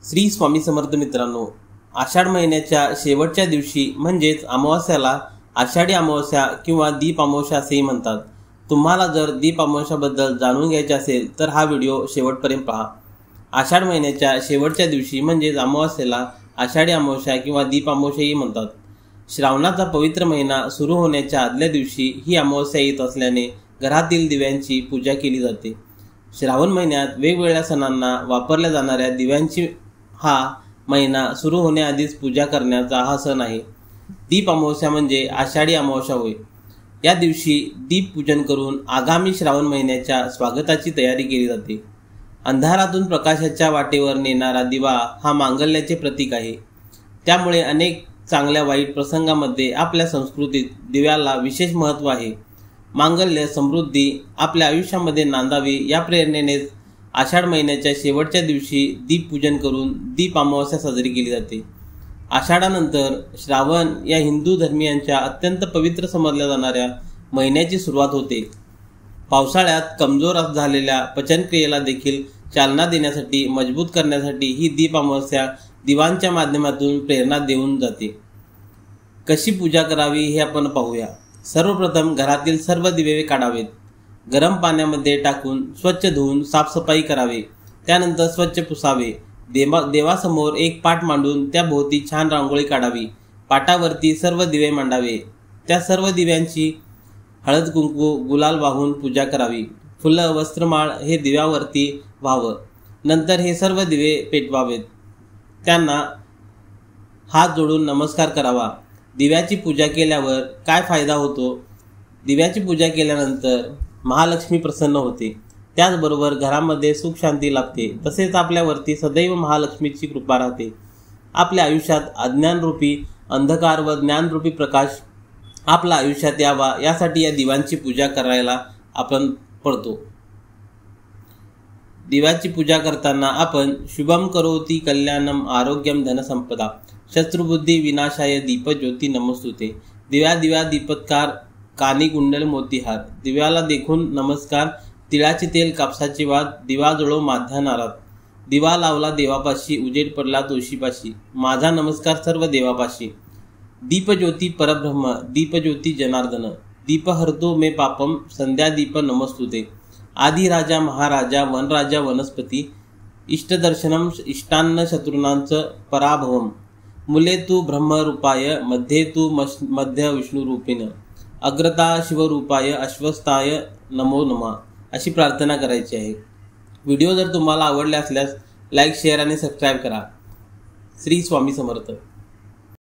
श्री स्वामी समर्थ मित्रांनो, आषाढ महिन्याच्या शेवटच्या दिवशी म्हणजेच अमावास्याला आषाढी अमावास्या किंवा दीप अमावास्या असेही म्हणतात। तुम्हाला जर दीप अमावास्याबद्दल जाणून घ्यायचे असेल तर हा व्हिडिओ शेवटपर्यंत पहा। आषाढ महिन्याच्या शेवटच्या दिवशी म्हणजेच अमावास्येला आषाढी अमावास्या किंवा दीप अमावास्याही म्हणतात। श्रावणाचा पवित्र महिना सुरू होण्याच्या आदल्या दिवशी ही अमावास्या येत असल्याने घरातील दिव्यांची पूजा केली जाते। श्रावण महिन्यात वेगवेगळ्या सणांना वापरल्या जाणाऱ्या दिव्यांची हा महिना सुरू होण्याआधीच पूजा करण्याचा हा सण आहे। दीप अमावास्या म्हणजे आषाढी अमावास्या होय। या दिवशी दीप पूजन करून आगामी श्रावण महिन्याच्या स्वागताची तयारी केली जाते। अंधारातून प्रकाशाच्या वाटेवर नेणारा दिवा हा मांगल्याचे प्रतीक आहे। त्यामुळे अनेक चांगल्या वाईट प्रसंगामध्ये आपल्या संस्कृतीत दिव्याला विशेष महत्त्व आहे। मांगल्य समृद्धी आपल्या आयुष्यामध्ये नांदावी या प्रेरणेनेच आषाढ महिन्याच्या शेवटच्या दिवशी दीप पूजन करून दीप अमावास्या साजरी केली जाते। आषाढानंतर श्रावण या हिंदू धर्मियांच्या अत्यंत पवित्र समजल्या जाणाऱ्या महिन्याची सुरुवात होते। पावसाळ्यात कमजोर झालेल्या पचनक्रियेला देखील चालना देण्यासाठी मजबूत करण्यासाठी ही दीप अमावास्या दिवांच्या माध्यमातून प्रेरणा देऊन जाते। कशी पूजा करावी हे आपण पाहूया। सर्वप्रथम घरातील सर्व दिवे काढावेत। गरम पाण्यामध्ये टाकून स्वच्छ धुवून साफसफाई करावे। त्यानंतर स्वच्छ पुसावे। देवासमोर एक पाट मांडून त्या भोवती छान रांगोळी काढावी। पाटावरती सर्व दिवे मांडावे। त्या सर्व दिव्यांची हळद कुंकू गुलाल वाहून पूजा करावी। फुलं वस्त्रमाळ हे दिव्यावरती व्हावं। नंतर हे सर्व दिवे पेटवावेत। त्यांना हात जोडून नमस्कार करावा। दिव्याची पूजा केल्यावर काय फायदा होतो? दिव्याची पूजा केल्यानंतर महालक्ष्मी प्रसन्न होते। त्याचबरोबर घरामध्ये सुख शांती लाभते। तसेच आपल्यावरती सदैव महालक्ष्मीची कृपा राहते। आपल्या आयुष्यात अज्ञानरूपी अंधकार व ज्ञानरूपी प्रकाश आपल्या आयुष्यात यावा यासाठी या दिव्यांची पूजा करायला आपण पडतो। दिव्याची पूजा करताना आपण शुभम करोति कल्याणम आरोग्यम धनसंपदा शत्रुबुद्धी विनाशाय दीपज्योती नमस्तुते। दिव्या दिव्या दीपत्कार कानी कुंडल मोतीहार। दिव्याला देखून नमस्कार। तिळाचे तेल कापसाची वात दिवा जळो माध्या नारात। दिवा लावला देवापाशी उजेड पडला तुळशीपाशी। माझा नमस्कार सर्व देवापाशी। दीपज्योती परब्रह्म दीपज्योती जनार्दन। दीप हरतो मे पापम संध्या दीप नमस्तुते। आदि राजा महाराजा वनराजा वनस्पती इष्टदर्शनम इष्टान्न शत्रुनांच पराभवम। मुले तू ब्रह्मरूपाय मध्ये तू मध्य विष्णुरूपिण। अग्रता शिवरूपाय अश्वस्थाय नमो नमः अशी प्रार्थना करायची आहे। व्हिडिओ जर तुम्हाला आवडले असल्यास लाईक शेअर आणि सबस्क्राईब करा। श्री स्वामी समर्थ।